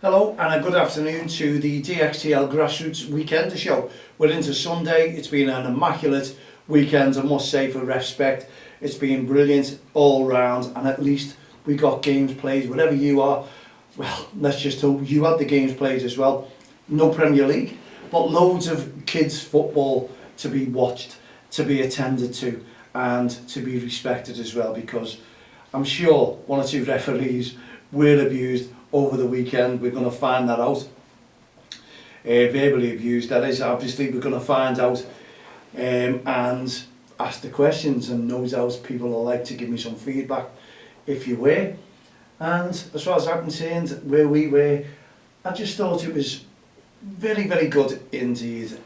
Hello and a good afternoon to the DXTL Grassroots Weekender Show. We're into Sunday. It's been an immaculate weekend, I must say, for REFspect. It's been brilliant all round, and at least we got games played. Wherever you are, well, let's just hope you had the games played as well. No Premier League, but loads of kids football to be watched, to be attended to, and to be respected as well, because I'm sure one or two referees were abused over the weekend. We're going to find that out. Verbally abused, that is. Obviously we're going to find out and ask the questions, and no doubt people will like to give me some feedback if you were. And as far as I'm concerned, where we were, I just thought it was very, very good indeed.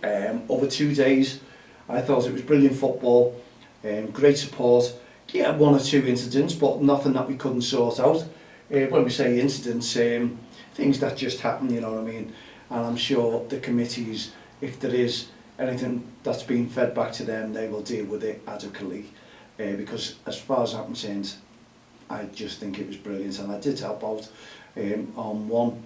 Over 2 days I thought it was brilliant football, great support. Yeah, one or two incidents, but nothing that we couldn't sort out. When we say incidents, things that just happen, you know what I mean. And I'm sure the committees, if there is anything that's being fed back to them, they will deal with it adequately. Because as far as I'm concerned, I just think it was brilliant, and I did help out on one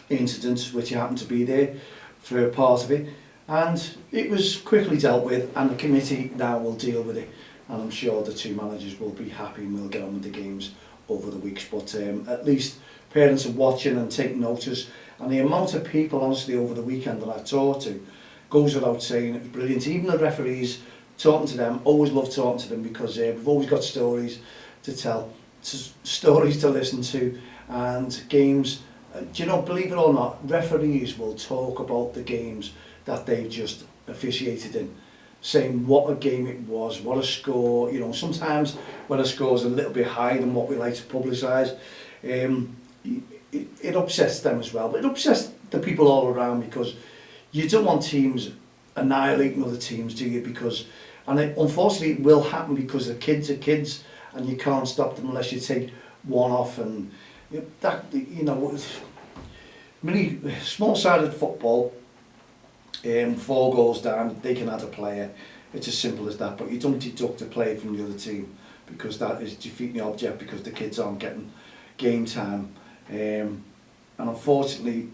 incident which happened to be there for a part of it, and it was quickly dealt with, and the committee now will deal with it, and I'm sure the two managers will be happy and we'll get on with the games over the weeks. But at least parents are watching and taking notice, and the amount of people honestly over the weekend that I talked to goes without saying. It was brilliant. Even the referees, talking to them, always love talking to them, because we've always got stories to tell, stories to listen to, and games. Do you know, believe it or not, referees will talk about the games that they've just officiated in, saying what a game it was, what a score. You know, sometimes when a score's a little bit higher than what we like to publicise, it upsets them as well, but it upsets the people all around, because you don't want teams annihilating other teams, do you? Because, and unfortunately it will happen, because the kids are kids and you can't stop them unless you take one off. And that, you know, many small-sided football, 4 goals down, they can add a player. It's as simple as that. But you don't deduct a player from the other team, because that is defeating the object, because the kids aren't getting game time. And unfortunately,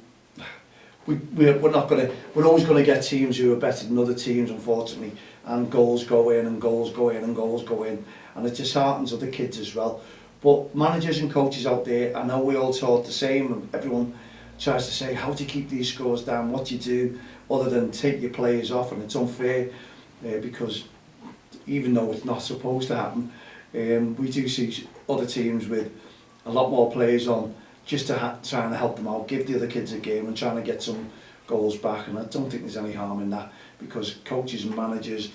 we're always going to get teams who are better than other teams, unfortunately, and goals go in and goals go in and goals go in, and it disheartens other kids as well. But managers and coaches out there, I know we all talk the same, and everyone tries to say, how do you keep these scores down, what do you do other than take your players off? And it's unfair, because even though it's not supposed to happen, we do see other teams with a lot more players on, just to trying to help them out, give the other kids a game and trying to get some goals back. And I don't think there's any harm in that, because coaches and managers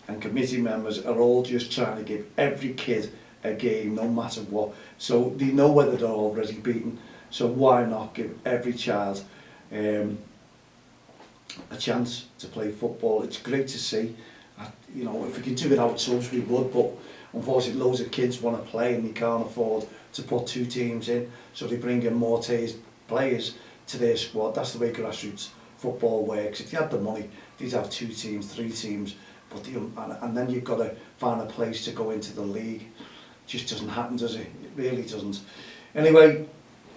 and committee members are all just trying to give every kid a game, no matter what. So they know whether they're already beaten, so why not give every child a chance to play football? It's great to see. You know, if we could do it out subs, we would, but unfortunately loads of kids want to play and they can't afford to put 2 teams in, so they bring in more players to their squad. That's the way grassroots football works. If you had the money, they'd have 2 teams, 3 teams, but and then you've got to find a place to go into the league. It just doesn't happen, does it? It really doesn't. Anyway,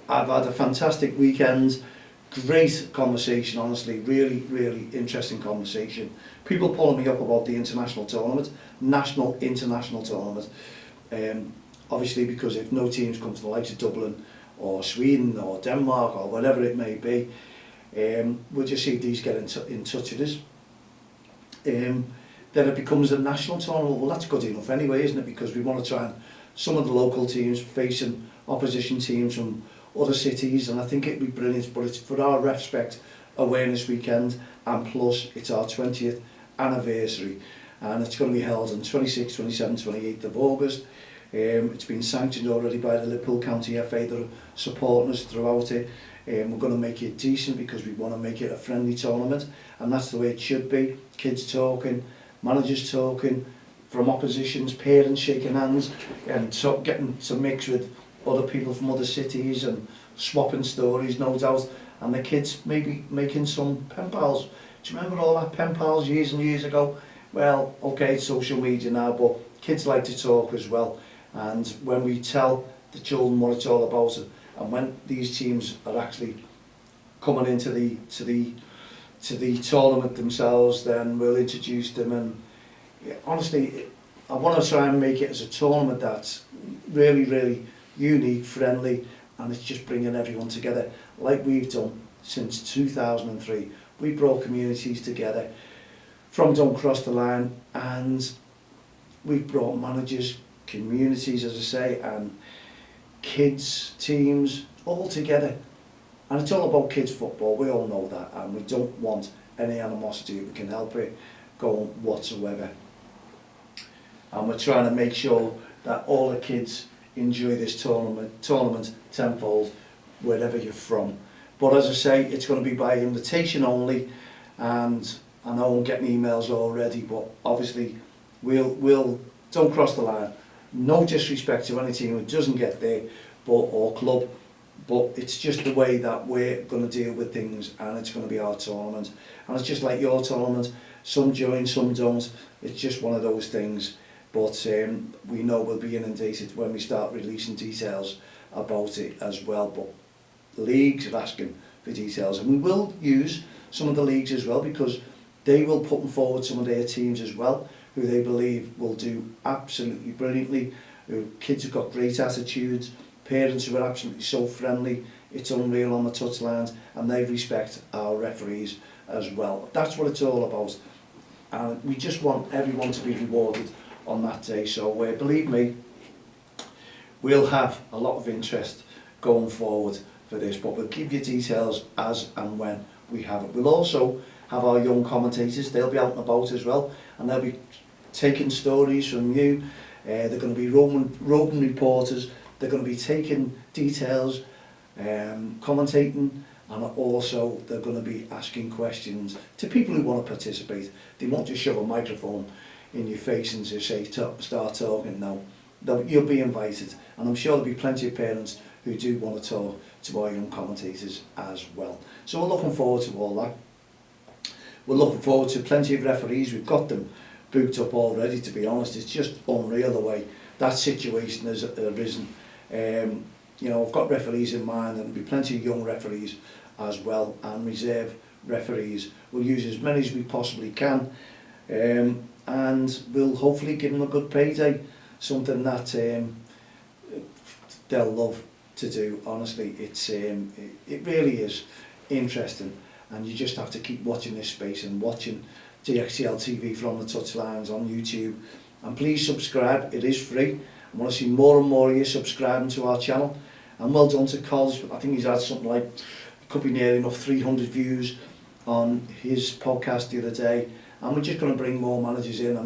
I've had a fantastic weekend. Great conversation, honestly, really, really interesting conversation. People pulling me up about the international tournament, national international tournament. Obviously, because if no teams come to the likes of Dublin or Sweden or Denmark or whatever it may be, we'll just see if these get in touch with us. Then it becomes a national tournament. Well, that's good enough anyway, isn't it? Because we want to try and some of the local teams facing opposition teams from other cities, and I think it'd be brilliant. But it's for our REFspect awareness weekend, and plus it's our 20th anniversary, and it's going to be held on 26th, 27th, 28th of August. It's been sanctioned already by the Liverpool County FA. They're supporting us throughout it. We're going to make it decent, because we want to make it a friendly tournament, and that's the way it should be. Kids talking, managers talking, from oppositions, parents shaking hands, and getting to mix with other people from other cities and swapping stories, no doubt, and the kids maybe making some pen pals. Do you remember all that pen pals years and years ago? Well, okay, it's social media now, but kids like to talk as well, and when we tell the children what it's all about, and when these teams are actually coming into the tournament themselves, then we'll introduce them. And yeah, honestly, I want to try and make it as a tournament that's really, really unique, friendly, and it's just bringing everyone together like we've done since 2003. We brought communities together from Don't Cross the Line, and we've brought managers, communities, as I say, and kids, teams, all together. And it's all about kids football, we all know that, and we don't want any animosity if we can help it going whatsoever. And we're trying to make sure that all the kids enjoy this tournament tenfold, wherever you're from. But as I say, it's going to be by invitation only, and I know I'm getting emails already, but obviously we'll don't cross the line. No disrespect to any team who doesn't get there, or club, but it's just the way that we're going to deal with things, and it's going to be our tournament. And it's just like your tournament, some join, some don't. It's just one of those things. But we know we'll be inundated when we start releasing details about it as well. But leagues are asking for details, and we will use some of the leagues as well, because they will put forward some of their teams as well, who they believe will do absolutely brilliantly. Kids have got great attitudes, parents who are absolutely so friendly, it's unreal on the touchlines, and they respect our referees as well. That's what it's all about, and we just want everyone to be rewarded on that day. So believe me, we'll have a lot of interest going forward for this, but we'll give you details as and when we have it. We'll also have our young commentators, they'll be out and about as well, and they'll be taking stories from you. They're going to be roving reporters, they're going to be taking details, commentating, and also they're going to be asking questions to people who want to participate. They won't just shove a microphone in your face and just say, start talking. No, you'll be invited, and I'm sure there'll be plenty of parents who do want to talk to our young commentators as well. So we're looking forward to all that. We're looking forward to plenty of referees. We've got them booked up already, to be honest. It's just unreal the way that situation has arisen. You know, I've got referees in mind, and there'll be plenty of young referees as well, and reserve referees. We'll use as many as we possibly can, and we'll hopefully give them a good payday, something that they'll love to do. Honestly, it really is interesting, and you just have to keep watching this space and watching DXTL TV from the touchlines on YouTube. And please subscribe, it is free. I want to see more and more of you subscribing to our channel. And well done to College, I think he's had something like, it could be near enough 300 views on his podcast the other day. And we're just going to bring more managers in.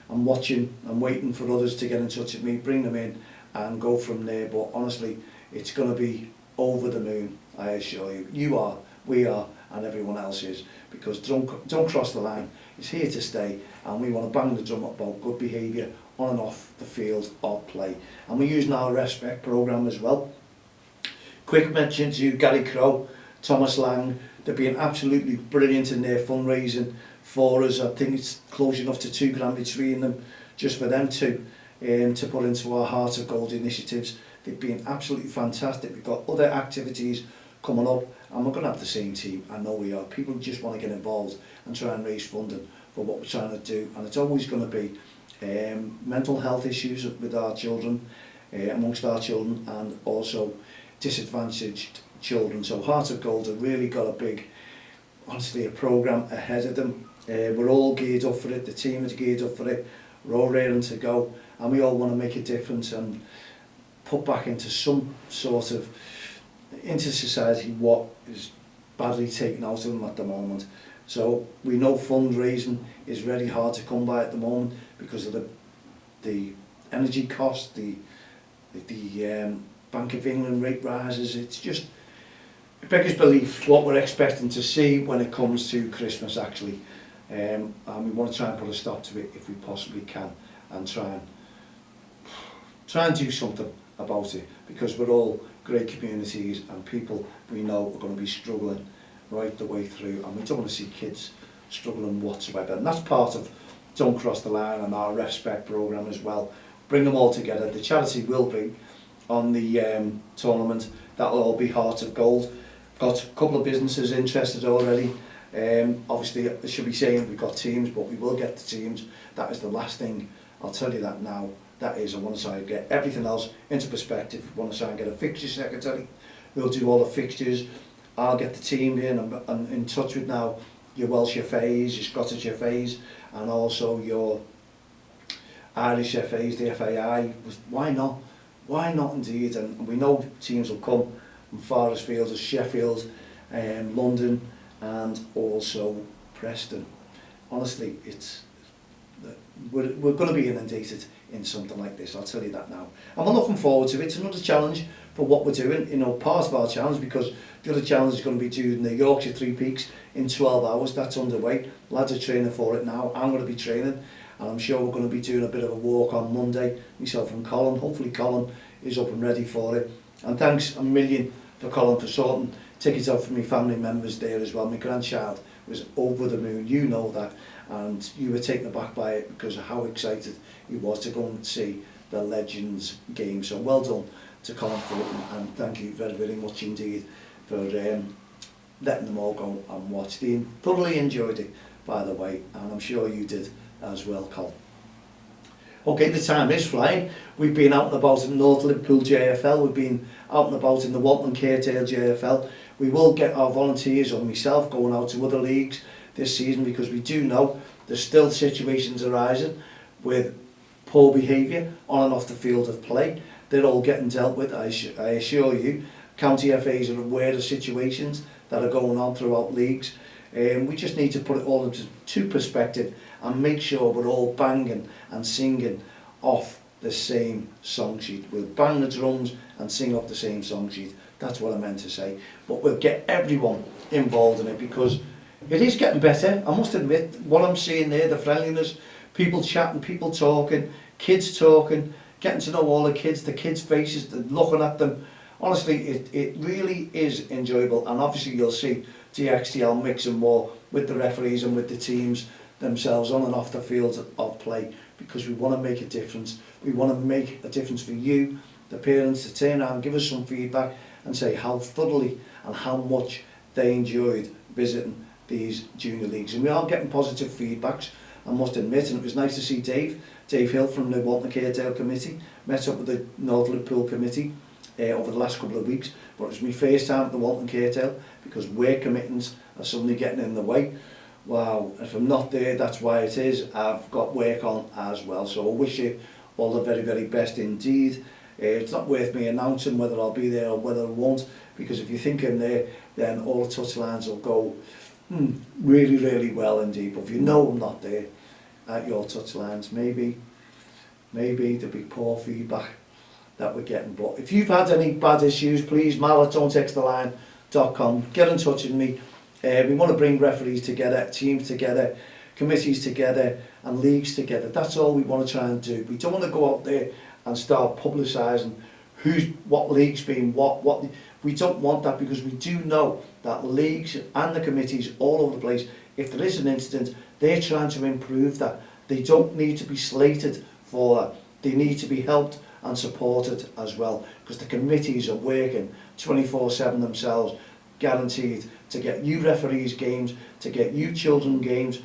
I'm watching, I'm waiting for others to get in touch with me, bring them in and go from there. But honestly, it's going to be over the moon, I assure you. You are, we are, and everyone else is, because Don't Cross the Line is here to stay, and we want to bang the drum about good behaviour on and off the field of play. And we're using our REFspect programme as well. Quick mention to Gary Crow, Thomas Lang, they're being absolutely brilliant in their fundraising for us. I think it's close enough to £2 between them, just for them to put into our Heart of Gold initiatives. They've been absolutely fantastic. We've got other activities coming up, and we're going to have the same team. I know we are. People just want to get involved and try and raise funding for what we're trying to do, and it's always going to be mental health issues with our children, amongst our children, and also disadvantaged children. So Heart of Gold have really got a big, honestly, a programme ahead of them. We're all geared up for it, the team is geared up for it, we're all raring to go, and we all want to make a difference and put back into some sort of, into society, what is badly taken out of them at the moment. So we know fundraising is really hard to come by at the moment because of the energy cost, the Bank of England rate rises. It's just a beggars belief what we're expecting to see when it comes to Christmas, actually. And we want to try and put a stop to it if we possibly can, and try and do something about it, because we're all great communities and people we know are going to be struggling right the way through, and we don't want to see kids struggling whatsoever. And that's part of Don't Cross the Line and our REFspect programme as well. Bring them all together. The charity will be on the tournament. that'll all be heart of gold. Got a couple of businesses interested already. Obviously, I should be saying we've got teams, but we will get the teams. That is the last thing, I'll tell you that now. That is, I want to try and get everything else into perspective. I want to try and get a fixture secretary who'll do all the fixtures. I'll get the team in. I'm in touch with now your Welsh FAs, your Scottish FAs, and also your Irish FAs, the FAI. Why not? Why not indeed? And we know teams will come from far as fields as Sheffield, London, and also Preston. Honestly, we're going to be inundated in something like this, I'll tell you that now. And we're looking forward to it. It's another challenge for what we're doing, you know, part of our challenge, because the other challenge is going to be doing the Yorkshire Three Peaks in 12 hours. That's underway. Lads are training for it now. I'm going to be training, and I'm sure we're going to be doing a bit of a walk on Monday, myself and Colin. Hopefully Colin is up and ready for it. And thanks a million for Colin for sorting tickets out for my family members there as well. My grandchild was over the moon, you know that, and you were taken aback by it because of how excited he was to go and see the Legends game. So well done to Colin Fulton, and thank you very, very much indeed for letting them all go and watch. They thoroughly enjoyed it, by the way, and I'm sure you did as well, Colin. Okay, the time is flying. We've been out and about in North Liverpool JFL, we've been out and about in the Walton Kirkdale JFL. We will get our volunteers or myself going out to other leagues this season, because we do know there's still situations arising with poor behaviour on and off the field of play. They're all getting dealt with, I assure you. County FAs are aware of situations that are going on throughout leagues. We just need to put it all into perspective and make sure we're all banging and singing off the same song sheet. We'll bang the drums and sing off the same song sheet. That's what I meant to say. But we'll get everyone involved in it, because it is getting better. I must admit, what I'm seeing there, the friendliness, people chatting, people talking, kids talking, getting to know all the kids faces, looking at them. Honestly, it really is enjoyable, and obviously you'll see DXTL mixing more with the referees and with the teams themselves on and off the field of play, because we want to make a difference. We want to make a difference for you, the parents, to turn around, give us some feedback and say how thoroughly and how much they enjoyed visiting these junior leagues. And we are getting positive feedbacks, I must admit, and it was nice to see Dave Hill from the Walton Kirkdale committee, met up with the North Liverpool committee over the last couple of weeks. But it was my first time at the Walton Kirkdale, because work commitments are suddenly getting in the way. Wow, if I'm not there, that's why it is. I've got work on as well, so I wish you all the very, very best indeed. It's not worth me announcing whether I'll be there or whether I won't, because if you think I'm there, then all the touchlines will go really, really well indeed. But if you know I'm not there at your touchlines, maybe there'll be poor feedback that we're getting. But if you've had any bad issues, please, mal@don'ttexttheline.com, get in touch with me. We want to bring referees together, teams together, committees together, and leagues together. That's all we want to try and do. We don't want to go out there and start publicising what league's been what. We don't want that, because we do know that leagues and the committees all over the place, if there is an incident, they're trying to improve that. They don't need to be slated for that. They need to be helped and supported as well, because the committees are working 24/7 themselves, guaranteed to get you referees games, to get you children games.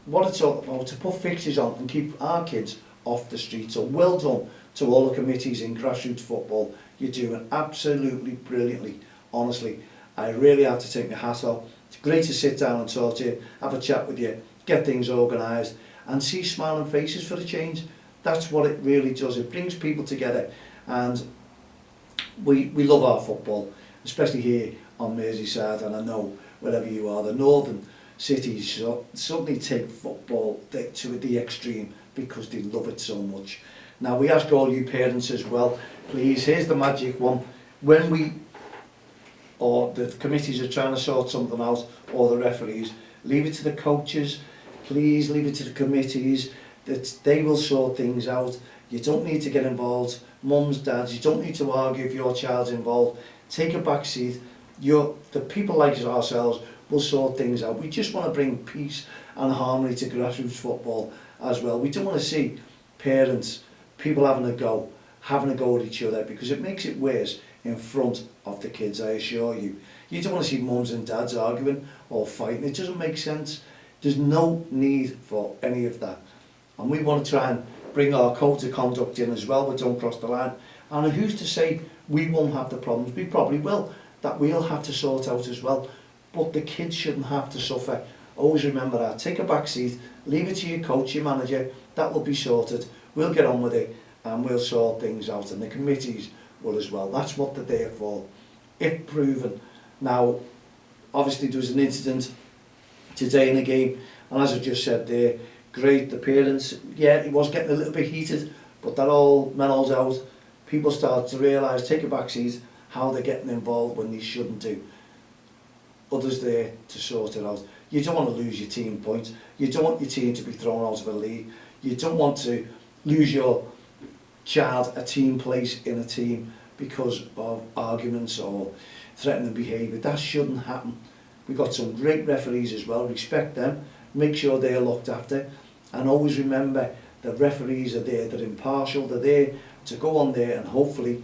What it's all about, to put fixtures on and keep our kids off the street. So well done to all the committees in grassroots football. You're doing absolutely brilliantly. Honestly, I really have to take my hat off. It's great to sit down and talk to you, have a chat with you, get things organised, and see smiling faces for a change. That's what it really does. It brings people together, and we love our football, especially here on Merseyside, and I know wherever you are, the northern cities suddenly take football to the extreme because they love it so much. Now we ask all you parents as well, please, here's the magic one. When the committees are trying to sort something out, or the referees, leave it to the coaches, please leave it to the committees, that they will sort things out. You don't need to get involved. Mums, dads, you don't need to argue if your child's involved. Take a back seat. The people like ourselves will sort things out. We just want to bring peace and harmony to grassroots football as well. We don't want to see parents, people having a go at each other, because it makes it worse. in front of the kids, I assure you. You don't want to see mums and dads arguing or fighting. It doesn't make sense. There's no need for any of that. And we want to try and bring our code of conduct in as well, but don't cross the line. And who's to say we won't have the problems? We probably will, that we'll have to sort out as well. But the kids shouldn't have to suffer. Always remember that. Take a back seat, leave it to your coach, your manager. That will be sorted. We'll get on with it and we'll sort things out. And the committees will as well. That's what they're there for, if proven. Now, obviously there was an incident today in the game, and as I just said there, great, the parents, yeah, it was getting a little bit heated, but that all mellowed out. People start to realise, take a back seat, how they're getting involved when they shouldn't do. Others there to sort it out. You don't want to lose your team points. You don't want your team to be thrown out of a league. You don't want to lose your child a team place in a team because of arguments or threatening behaviour. That shouldn't happen. We've got some great referees as well. Respect them. Make sure they're looked after. And always remember the referees are there. They're impartial. They're there to go on there and hopefully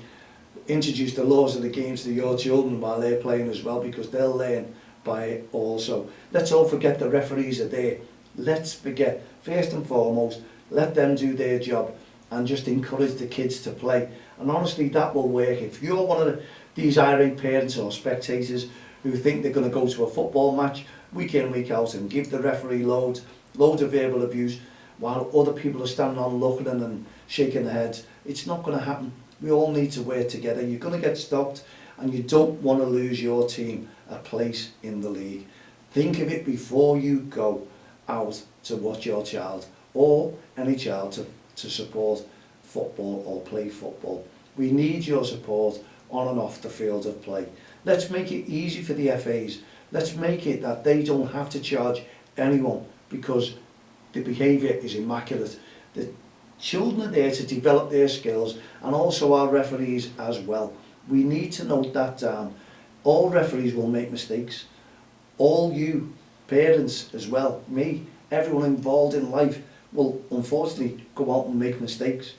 introduce the laws of the game to your children while they're playing as well, because they'll learn by it also. Let's all forget the referees are there. Let's forget, first and foremost, let them do their job and just encourage the kids to play. And honestly, that will work. If you're one of these irate parents or spectators who think they're going to go to a football match week in, week out and give the referee loads of verbal abuse while other people are standing on looking and shaking their heads, it's not going to happen. We all need to work together. You're going to get stopped and you don't want to lose your team a place in the league. Think of it before you go out to watch your child or any child to support football or play football. We need your support on and off the field of play. Let's make it easy for the FAs. Let's make it that they don't have to charge anyone because the behaviour is immaculate. The children are there to develop their skills, and also our referees as well. We need to note that down. All referees will make mistakes. All you parents as well, me, everyone involved in life will unfortunately go out and make mistakes.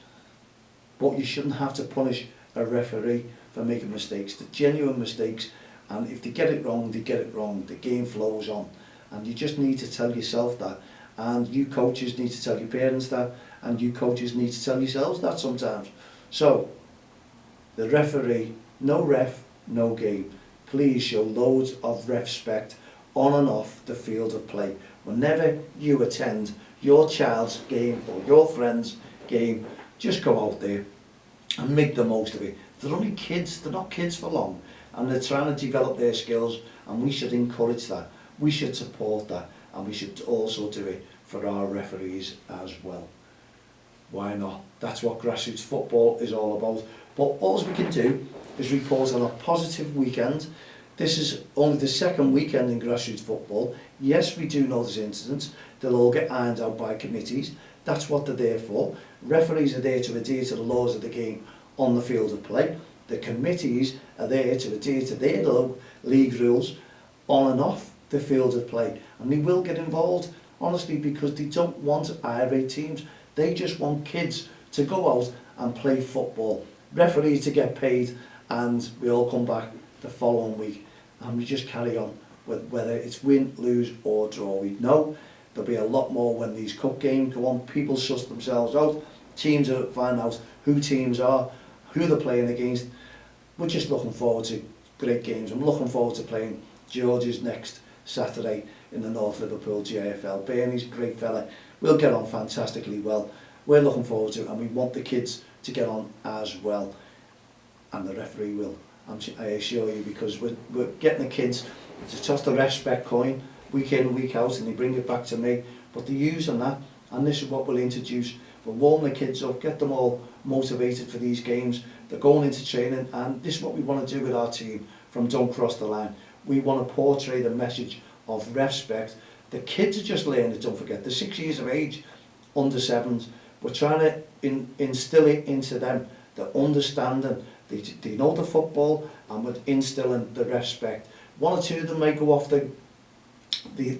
But you shouldn't have to punish a referee for making mistakes. The genuine mistakes, and if they get it wrong, they get it wrong. The game flows on, and you just need to tell yourself that, and you coaches need to tell your parents that, and you coaches need to tell yourselves that sometimes. So the referee, no ref, no game. Please show loads of respect on and off the field of play. Whenever you attend your child's game or your friend's game, just go out there and make the most of it. They're only kids, they're not kids for long, and they're trying to develop their skills, and we should encourage that. We should support that, and we should also do it for our referees as well. Why not? That's what grassroots football is all about. But all we can do is report on a positive weekend. This is only the second weekend in grassroots football. Yes, we do know there's incidents. They'll all get ironed out by committees. That's what they're there for. Referees are there to adhere to the laws of the game on the field of play. The committees are there to adhere to their league rules on and off the field of play. And they will get involved, honestly, because they don't want irate teams. They just want kids to go out and play football. Referees to get paid, and we all come back the following week and we just carry on with whether it's win, lose or draw. We know there'll be a lot more when these cup games go on. People suss themselves out. Teams will find out who teams are, who they're playing against. We're just looking forward to great games. I'm looking forward to playing George's next Saturday in the North Liverpool JFL. Bernie's a great fella. We'll get on fantastically well. We're looking forward to it, and we want the kids to get on as well. And the referee will, I assure you, because we're getting the kids to toss the REFspect coin week in, week out, and they bring it back to me. But they're using that, and this is what we'll introduce. We'll warm the kids up, get them all motivated for these games. They're going into training, and this is what we want to do with our team from Don't Cross the Line. We want to portray the message of REFspect. The kids are just learning it, don't forget. They're 6 years of age, under 7s. We're trying to instill it into them, the understanding. They know the football, and we're instilling the REFspect. One or two of them may go off the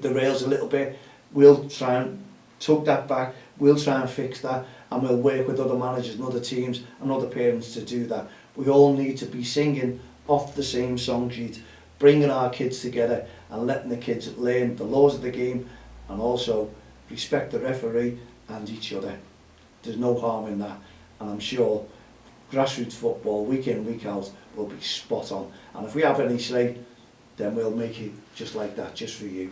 rails a little bit. We'll try and tug that back. We'll try and fix that, and we'll work with other managers and other teams and other parents to do that. We all need to be singing off the same song sheet, bringing our kids together and letting the kids learn the laws of the game and also respect the referee and each other. There's no harm in that, and I'm sure grassroots football week in, week out will be spot on, and if we have any say, then we'll make it just like that, just for you.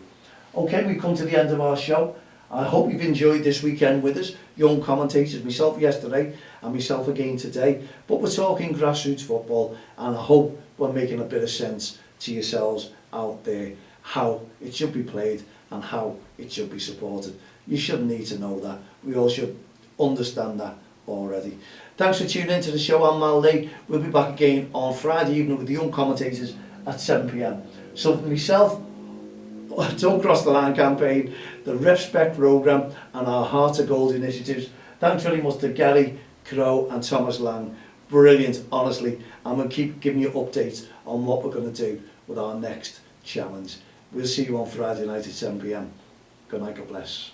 Okay, we've come to the end of our show. I hope you've enjoyed this weekend with us, young commentators, myself yesterday and myself again today, but we're talking grassroots football, and I hope we're making a bit of sense to yourselves out there, how it should be played and how it should be supported. You shouldn't need to know that, we all should understand that already. Thanks for tuning into the show. I'm Mal Lee. We'll be back again on Friday evening with the young commentators at 7 p.m. So for myself, Don't Cross the Line campaign, the REFspect programme and our Heart of Gold initiatives, thanks very much to Gary Crow and Thomas Lang. Brilliant, honestly, and we'll keep giving you updates on what we're going to do with our next challenge. We'll see you on Friday night at 7 p.m. Good night, God bless.